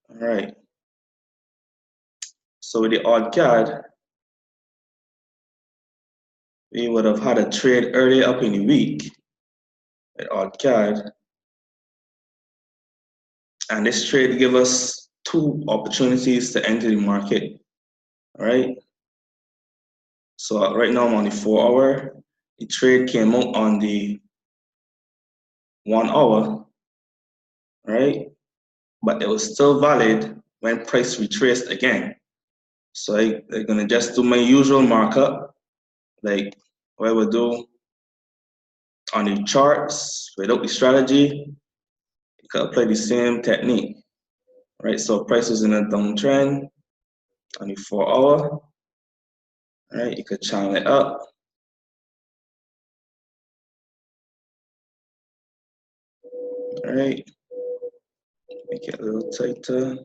All right. So with the odd card, we would have had a trade earlier up in the week with odd card. And this trade gave us two opportunities to enter the market. All right. So right now I'm on the 4 hour. The trade came out on the 1 hour, right? But it was still valid when price retraced again. So I'm gonna just do my usual markup, like what I would do on the charts without the strategy. You can apply the same technique, right? So price was in a downtrend on the 4 hour, right? You could channel it up. All right, make it a little tighter.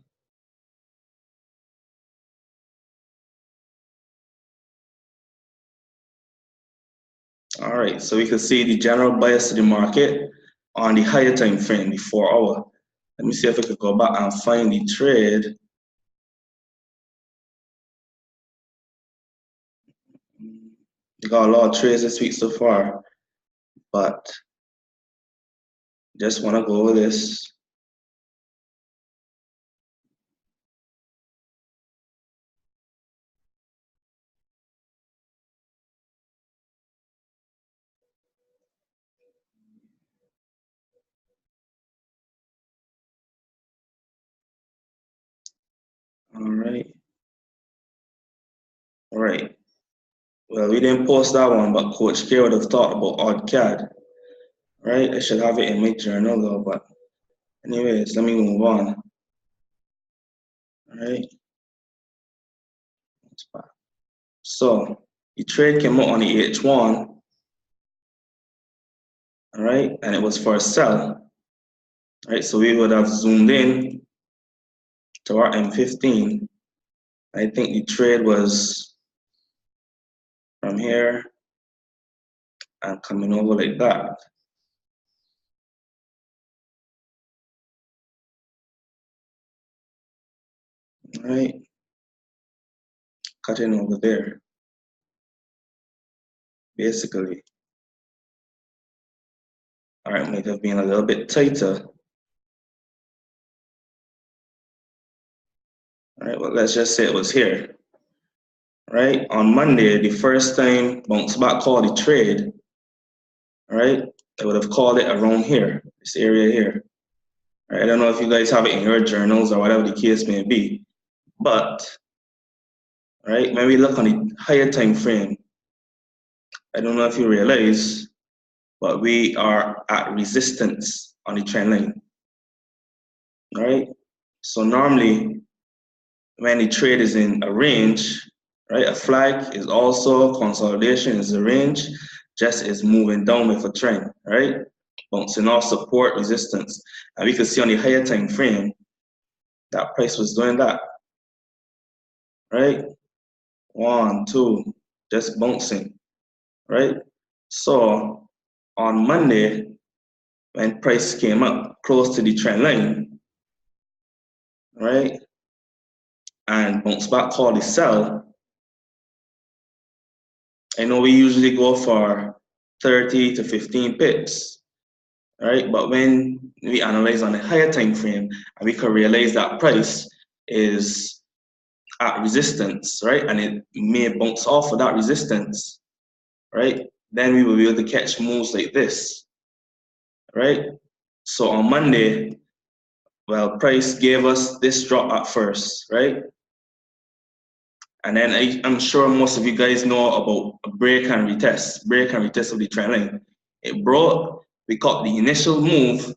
All right, so we can see the general bias to the market on the higher time frame, the 4 hour. Let me see if I could go back and find the trade. We got a lot of trades this week so far, but just want to go over this. All right. All right. Well, we didn't post that one, but Coach K would have talked about odd CAD. Right? I should have it in my journal though, but anyways, let me move on. All right. So the trade came out on the H1, all right, and it was for a sell. All right, so we would have zoomed in to our M15. I think the trade was from here and coming over like that. All right, cutting over there, basically. All right, might have been a little bit tighter. All right, well, let's just say it was here. Right, on Monday, the first time BounceBack called the trade, right, I would have called it around here, this area here. Right, I don't know if you guys have it in your journals or whatever the case may be, but right, when we look on the higher time frame, I don't know if you realize, but we are at resistance on the trend line. All right, so normally when the trade is in a range, right, a flag is also consolidation is a range, just is moving down with a trend, right? Bouncing off support, resistance. And we can see on the higher time frame that price was doing that, right? 1, 2, just bouncing, right? So on Monday, when price came up close to the trend line, right? And BounceBack called the sell. I know we usually go for 30 to 15 pips, right? But when we analyze on a higher time frame, and we can realize that price is at resistance, right? And it may bounce off of that resistance, right? Then we will be able to catch moves like this, right? So on Monday, well, price gave us this drop at first, right? And then I'm sure most of you guys know about break and retest of the trend line. It broke, we got the initial move,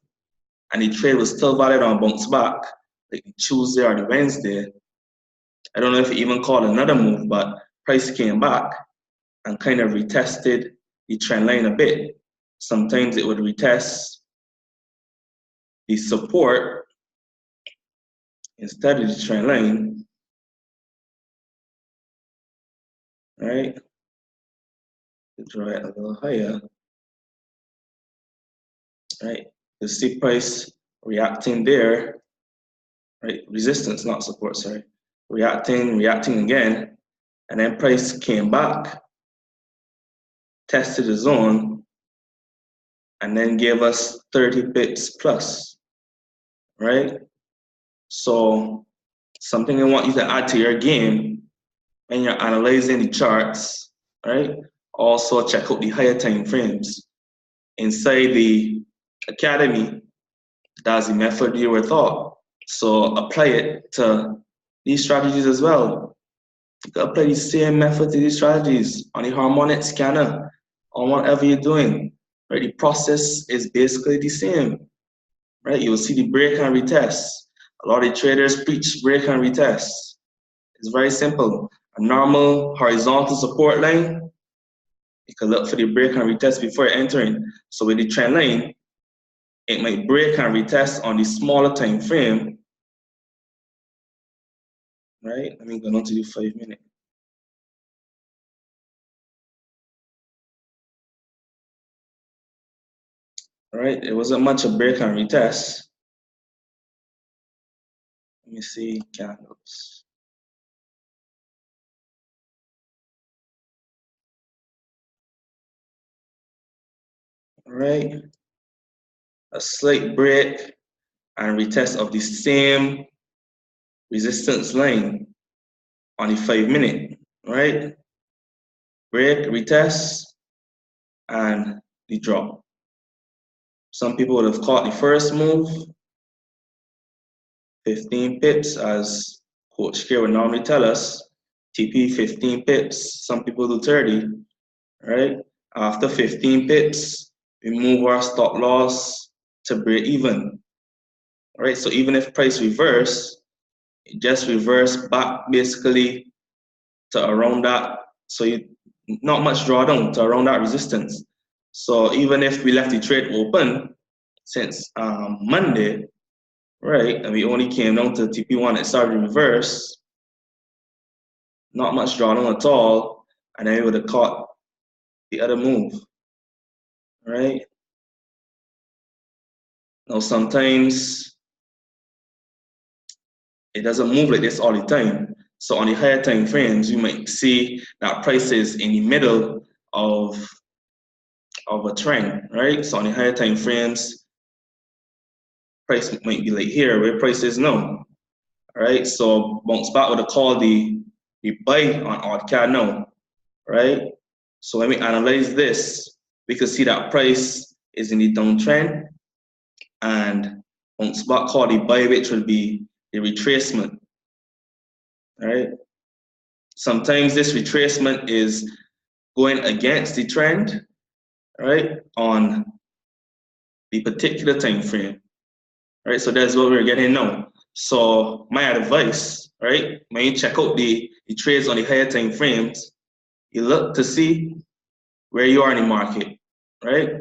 and the trade was still valid on bounce back, like the Tuesday or the Wednesday. I don't know if it even called another move, but price came back and kind of retested the trend line a bit. Sometimes it would retest the support instead of the trend line, right? To draw it a little higher, right? You see price reacting there, right? Resistance, not support, sorry. Reacting again, and then price came back, tested the zone, and then gave us 30 pips plus, right? So something I want you to add to your game when you're analyzing the charts, right? Also check out the higher time frames. Inside the academy, that's the method you were taught. So apply it to these strategies as well. You can apply the same method to these strategies on the harmonic scanner, on whatever you're doing. Right? The process is basically the same. Right? You'll see the break and retest. A lot of traders preach break and retest. It's very simple. A normal horizontal support line, you can look for the break and retest before entering. So with the trend line, it might break and retest on the smaller time frame. Right? Let me go on to the 5 minute. Right? It wasn't much a break and retest. Let me see candles. All right? A slight break and retest of the same resistance line on the 5 minute, right? Break, retest, and the drop. Some people would have caught the first move, 15 pips, as Coach K would normally tell us. TP 15 pips, some people do 30, right? After 15 pips, we move our stop loss to break even, right? So even if price reverse, it just reverse back basically to around that. So you not much drawdown to around that resistance. So even if we left the trade open since Monday, right, and we only came down to TP1, it started reverse, not much drawdown at all, and then we would have caught the other move, right? Now sometimes it doesn't move like this all the time. So on the higher time frames, you might see that price is in the middle of a trend, right? So on the higher time frames, price might be like here, where price is now, right? So bounce back would have called the buy on odd CAD now, right? So when we analyze this, we can see that price is in the downtrend, and bounce back called the buy, which will be the retracement, right? Sometimes this retracement is going against the trend, right, on the particular time frame, right? So that's what we're getting now. So my advice, right, when you check out the trades on the higher time frames, you look to see where you are in the market, right?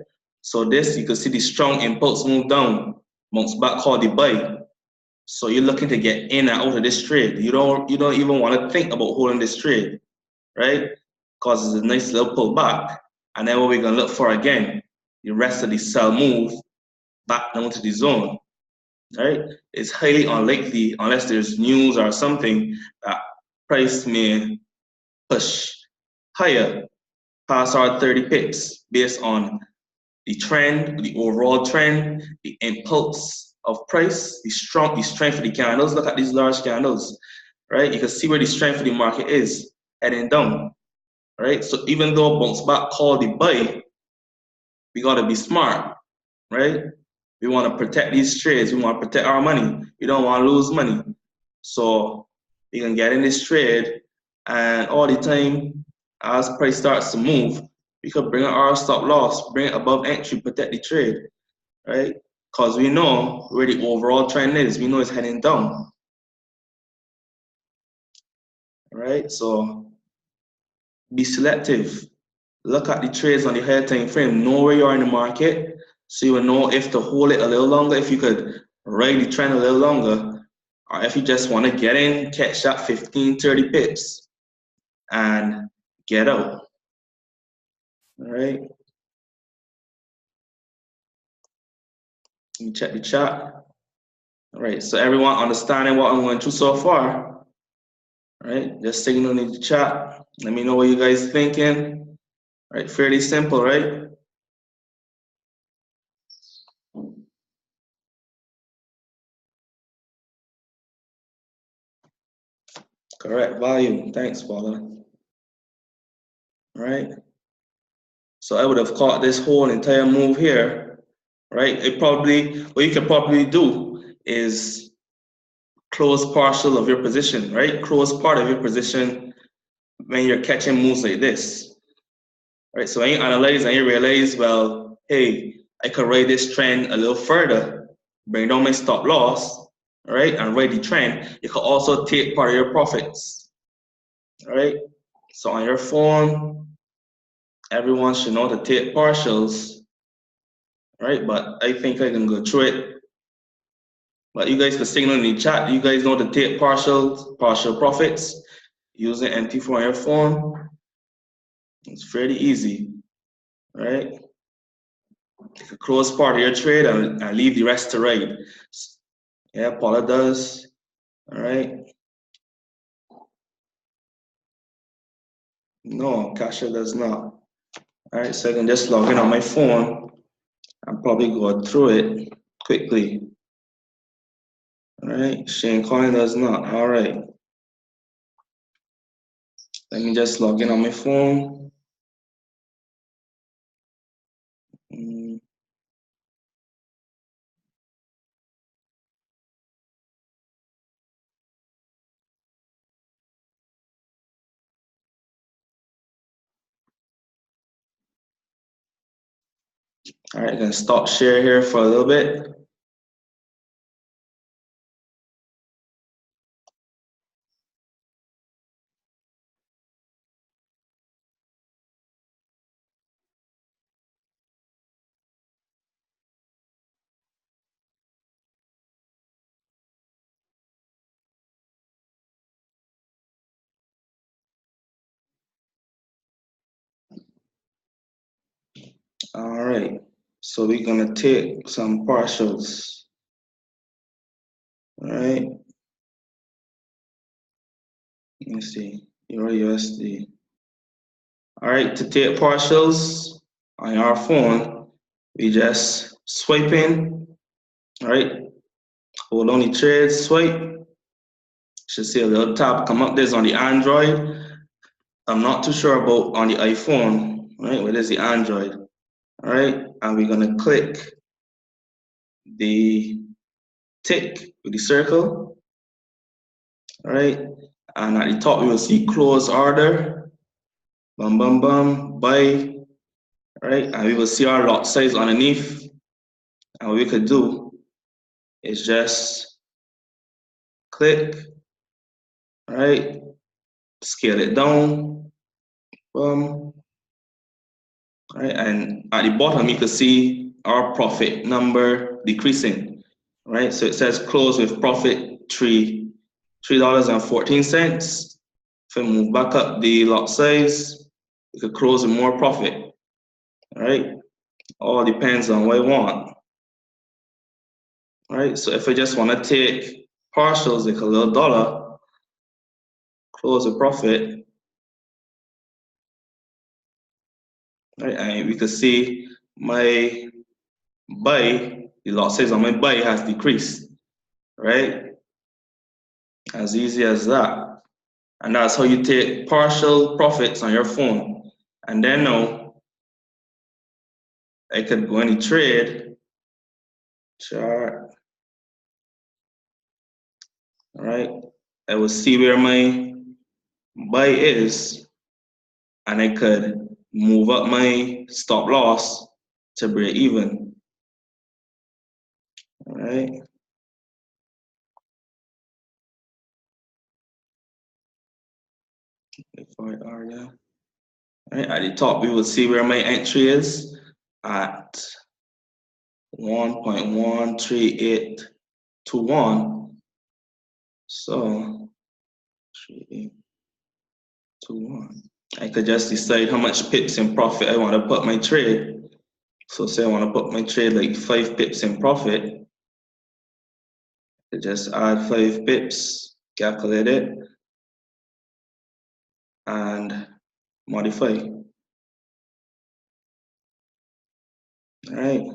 So this, you can see the strong impulse move down, bounce back called the buy. So you're looking to get in and out of this trade. You don't even want to think about holding this trade, right? Because it's a nice little pullback. And then what we're gonna look for again, the rest of the sell move back down to the zone, right? It's highly unlikely, unless there's news or something, that price may push higher past our 30 pips based on the trend, the overall trend, the impulse of price, the strength of the candles. Look at these large candles, right? You can see where the strength of the market is heading down, right? So even though bounce back called the buy, we gotta be smart, right? We want to protect these trades. We want to protect our money. We don't want to lose money. So we can get in this trade, and all the time as price starts to move, we could bring our stop loss, bring it above entry, protect the trade, right? Because we know where the overall trend is. We know it's heading down, right? So be selective. Look at the trades on the higher time frame. Know where you are in the market, so you will know if to hold it a little longer, if you could ride the trend a little longer, or if you just want to get in, catch that 15, 30 pips, and get out. All right. Let me check the chat. All right, so everyone understanding what I'm going through so far? All right, just signal in the chat. Let me know what you guys thinking. All right, fairly simple, right? Correct value. Thanks, Paula. All right. So I would have caught this whole entire move here, right? What you can probably do is close partial of your position, right? Close part of your position when you're catching moves like this, right? So when you analyze and you realize, well, hey, I could ride this trend a little further, bring down my stop loss, right? And ride the trend. You could also take part of your profits, right? So on your phone, everyone should know to take partials, right? But I think I can go through it. But you guys can signal in the chat. You guys know to take partial profits using MT4 on your phone. It's fairly easy, right? Take a close part of your trade and leave the rest to ride. Yeah, Paula does. All right. No, Kasha does not. All right, so I can just log in on my phone and probably go through it quickly. All right, Shane Coin does not. All right. Let me just log in on my phone. All right, gonna stop share here for a little bit. All right, so we're gonna take some partials. All right, let me see, Euro USD. All right, to take partials on our phone, we just swipe in. All right, hold on the trade, swipe. Should see a little tab come up. This on the Android. I'm not too sure about on the iPhone. All right, where is the Android? All right, and we're gonna click the tick with the circle. All right, and at the top we will see close order. Bum bum bum, buy. All right, and we will see our lot size underneath. And what we could do is just click. All right, scale it down. Boom. All right, and at the bottom you can see our profit number decreasing. All right, so it says close with profit $3.14. If we move back up the lot size, we could close with more profit. All right, all depends on what I want. All right, so if I just want to take partials like a little dollar, close with profit. All right, and we can see my buy, the lot size on my buy has decreased. Right? As easy as that. And that's how you take partial profits on your phone. And then now, I could go in the trade, chart, all right? I will see where my buy is, and I could move up my stop loss to break even, all right? All right, at the top, we will see where my entry is at 1.13821. So 3821. I could just decide how much pips in profit I want to put my trade. So say I want to put my trade like 5 pips in profit, I just add 5 pips, calculate it, and modify. All right.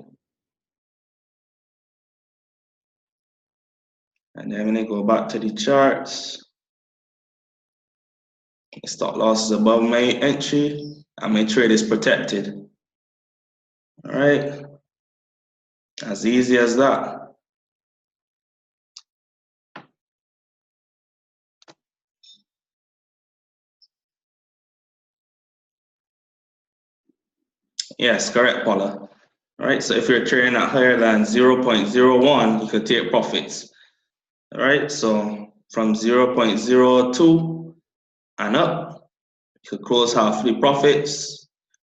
And then when I go back to the charts, stop loss is above my entry, and my trade is protected. All right. As easy as that. Yes, correct, Paula. All right, so if you're trading at higher than 0.01, you could take profits. All right, so from 0.02 and up, you could close half the profits.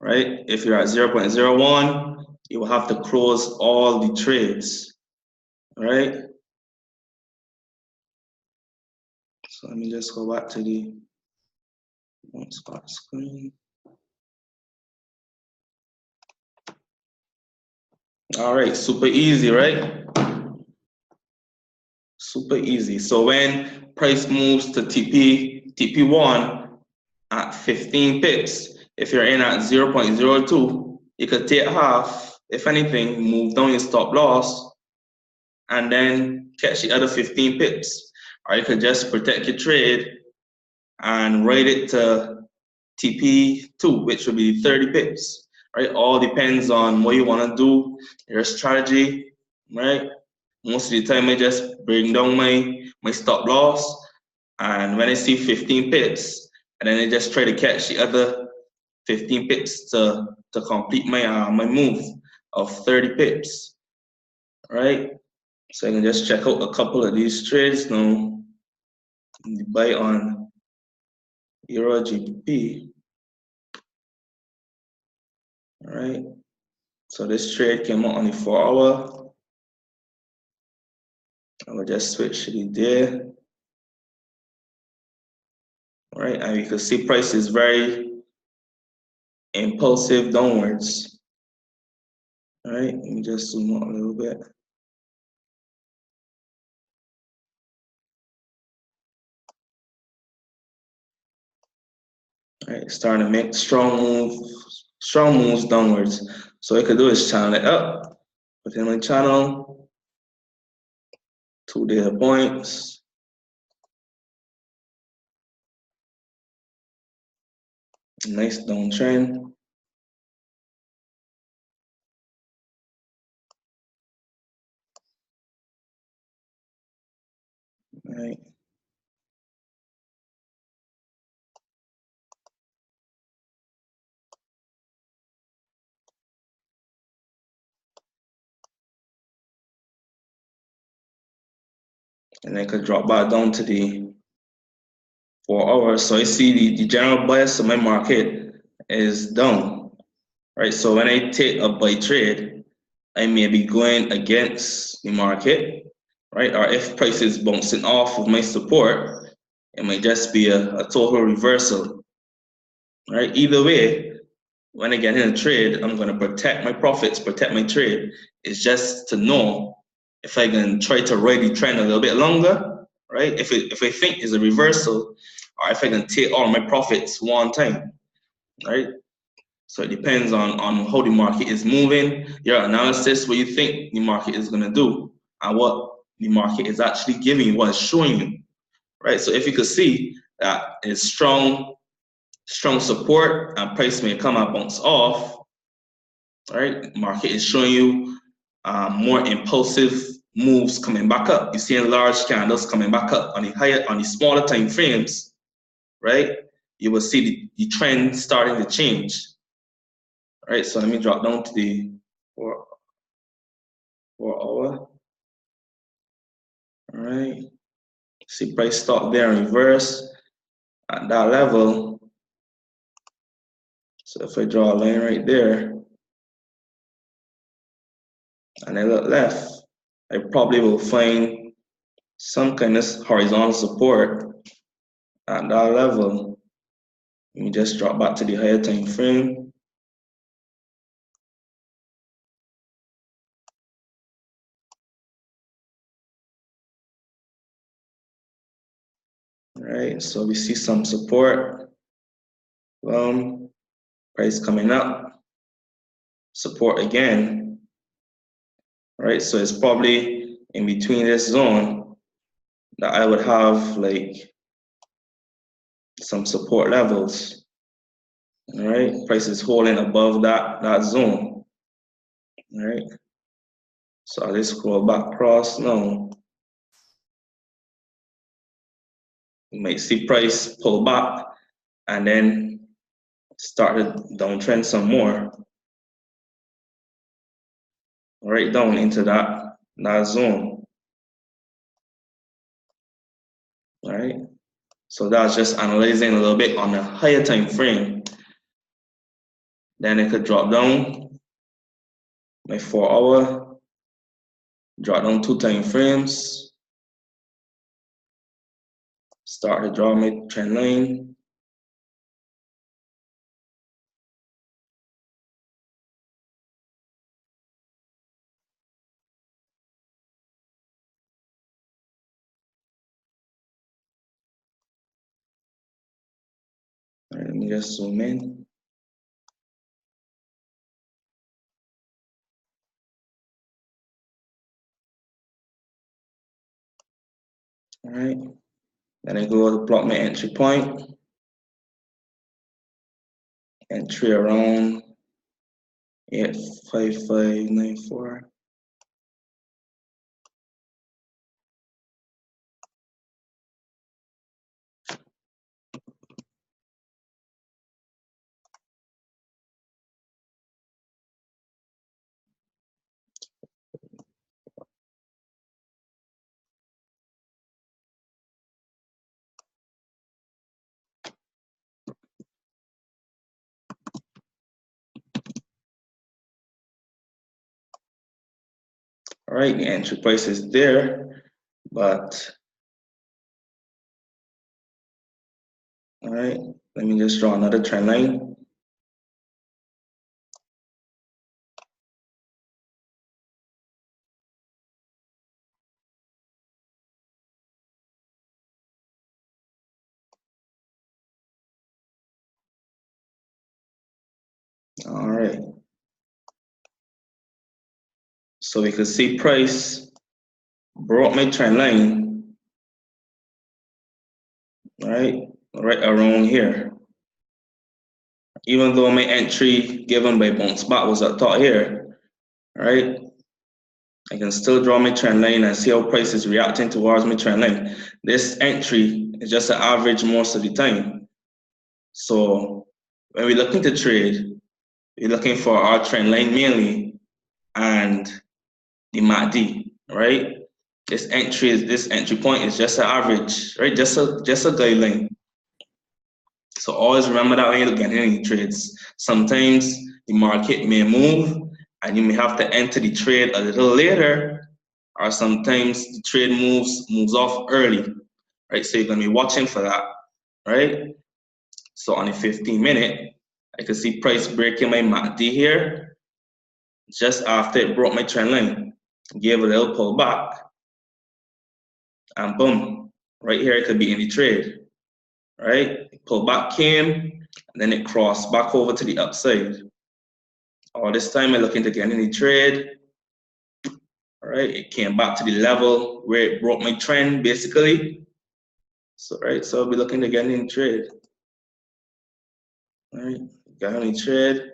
Right, if you're at 0.01, you will have to close all the trades. All right, so let me just go back to the BounceBack screen. All right, super easy, right? Super easy. So when price moves to TP1 at 15 pips, if you're in at 0.02, you could take half, if anything, move down your stop loss, and then catch the other 15 pips. Or you could just protect your trade and ride it to TP2, which would be 30 pips. Right? All depends on what you want to do, your strategy, right? Most of the time I just bring down my stop loss, and when I see 15 pips, and then I just try to catch the other 15 pips to complete my move of 30 pips, right? So I can just check out a couple of these trades now. Buy on Euro GBP, all right? So this trade came out on the 4-hour. I will just switch to the day. All right, and you can see price is very impulsive downwards. All right, let me just zoom out a little bit. All right, starting to make strong moves downwards. So what I could do is channel it up within my channel, 2 data points. Nice downtrend. All right. And I could drop back down to the 4 hours. So I see the general bias of my market is down. Right. So when I take a buy trade, I may be going against the market, right? Or if price is bouncing off of my support, it might just be a total reversal, right? Either way, when I get in a trade, I'm going to protect my profits, protect my trade. It's just to know if I can try to ride the trend a little bit longer, right? If I think it's a reversal, or if I can take all my profits one time, right? So it depends on how the market is moving, your analysis, what you think the market is going to do, and what the market is actually giving you, what it's showing you, right? So if you could see that it's strong support and price may come and bounce off, right? Market is showing you more impulsive moves coming back up. You're seeing large candles coming back up on the smaller time frames, right? You will see the trend starting to change. All right, so let me drop down to the 4 hour. All right, see price stop there and reverse at that level. So if I draw a line right there and I look left, I probably will find some kind of horizontal support at that level. Let me just drop back to the higher time frame. right? So we see some support, price coming up, support again, right? So it's probably in between this zone that I would have like some support levels, all right? Price is holding above that zone, all right? So I'll just scroll back across now. You might see price pull back and then start to downtrend some more, right down into that zone, right? So that's just analyzing a little bit on a higher time frame. Then it could drop down my 4-hour, drop down 2 time frames, start to draw my trend line. Let me just zoom in. All right, then I go to plot my entry point. Entry around 85594. All right, the entry price is there, but all right, let me just draw another trend line. All right. So we could see price broke my trend line, right around here. Even though my entry given by BounceBack was at top here, right? I can still draw my trend line and see how price is reacting towards my trend line. This entry is just an average most of the time. So when we're looking to trade, we're looking for our trend line mainly and the MACD, right? This entry point is just an average, right? Just a guideline. So always remember that when you're looking at any trades. Sometimes the market may move and you may have to enter the trade a little later, or sometimes the trade moves off early, right? So you're gonna be watching for that, right? So on the 15-minute, I can see price breaking my MACD here just after it broke my trend line. Gave a little pullback, and boom, right here it could be in the trade, right? Pullback came, and then it crossed back over to the upside. All this time I'm looking to get in the trade, all right? It came back to the level where it broke my trend, basically. So, right, so I'll be looking to get in the trade. All right, got in the trade,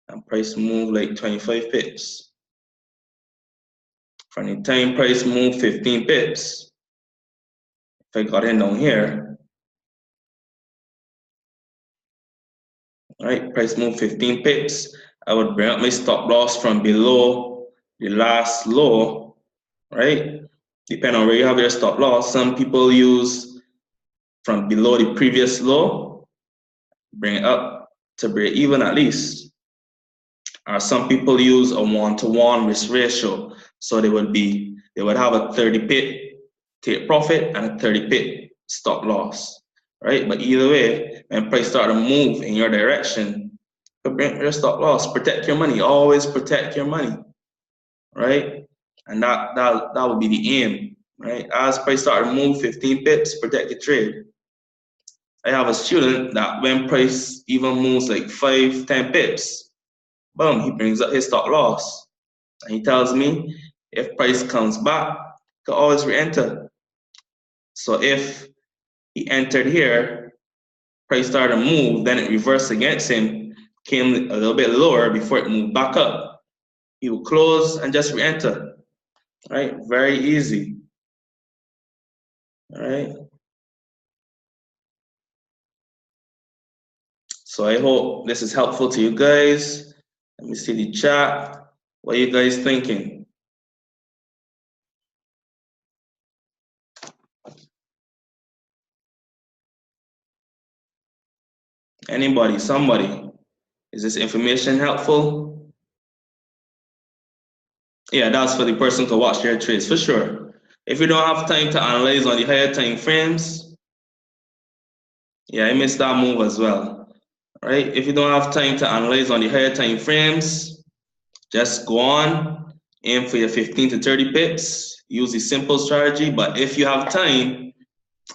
and price move like 25 pips. From the time price move 15 pips, if I got in down here, all right, price move 15 pips, I would bring up my stop loss from below the last low, right? Depending on where you have your stop loss, some people use from below the previous low, bring it up to break even at least. Or some people use a 1-to-1 risk ratio. So they would have a 30 pip take profit and a 30 pip stop loss, right? But either way, when price start to move in your direction, bring your stop loss, protect your money, always protect your money, right? And that would be the aim, right? As price start to move 15 pips, protect your trade. I have a student that when price even moves like 5, 10 pips, boom, he brings up his stop loss. And he tells me if price comes back, he can always re-enter. So if he entered here, price started to move, then it reversed against him, came a little bit lower before it moved back up. He will close and just re-enter. Right? Very easy. All right. So I hope this is helpful to you guys. Let me see the chat. What are you guys thinking? Anybody, somebody? Is this information helpful? Yeah, that's for the person to watch their trades, for sure. If you don't have time to analyze on the higher time frames, yeah, I missed that move as well. Right? If you don't have time to analyze on the higher time frames, just go on, aim for your 15 to 30 pips, use the simple strategy. But if you have time,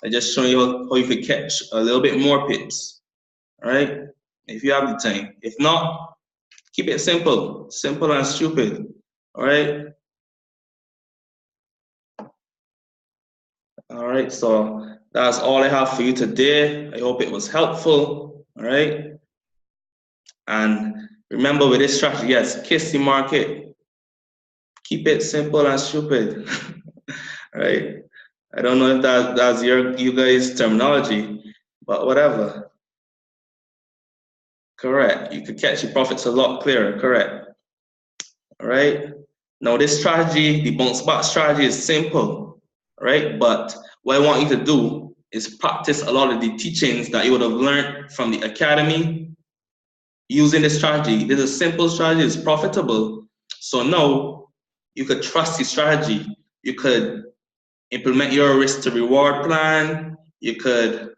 I just show you how you could catch a little bit more pips. All right? If you have the time. If not, keep it simple, simple and stupid. All right? All right, so that's all I have for you today. I hope it was helpful. All right. And remember with this strategy, yes, kiss the market. Keep it simple and stupid. All right. I don't know if that's you guys' terminology, but whatever. Correct. You could catch your profits a lot clearer. Correct. All right. Now this strategy, the bounce back strategy, is simple, right? But what I want you to do is practice a lot of the teachings that you would have learned from the academy using the strategy. This is a simple strategy, it's profitable. So now you could trust the strategy. You could implement your risk to reward plan. You could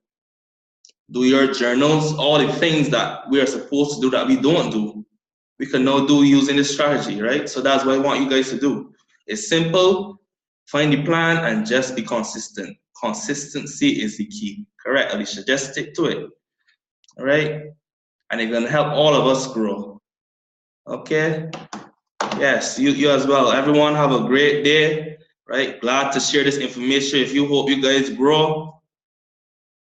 do your journals, all the things that we are supposed to do that we don't do. We can now do using this strategy, right? So that's what I want you guys to do. It's simple, find the plan and just be consistent. Consistency is the key. Correct, Alicia? Just stick to it, all right? And it's gonna help all of us grow, okay? Yes, you as well. Everyone have a great day, right? Glad to share this information. If you hope you guys grow,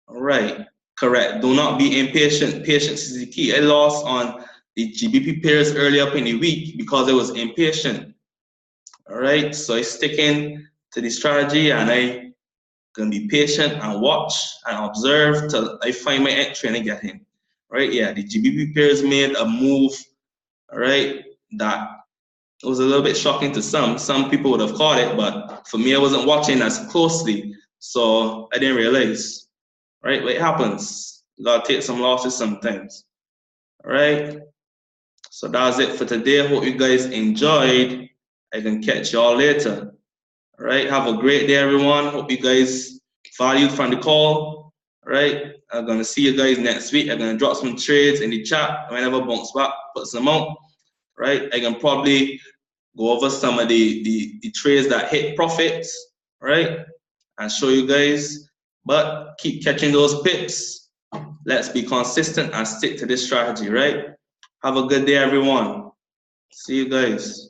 all right, correct. Do not be impatient. Patience is the key. I lost on the GBP pairs early up in the week because I was impatient. All right, so I sticking to the strategy and I gonna be patient and watch and observe till I find my entry and I get in. Right, yeah, the GBP pairs made a move, all right, that it was a little bit shocking to some. Some people would have caught it, but for me, I wasn't watching as closely, so I didn't realize. Right, what happens? You gotta take some losses sometimes. All right. So that's it for today. Hope you guys enjoyed. I can catch y'all later. All right. Have a great day, everyone. Hope you guys valued from the call. All right. I'm gonna see you guys next week. I'm gonna drop some trades in the chat whenever BounceBack puts them out. Right. I can probably go over some of the trades that hit profits, right? And show you guys. But keep catching those pips. Let's be consistent and stick to this strategy, right? Have a good day, everyone. See you guys.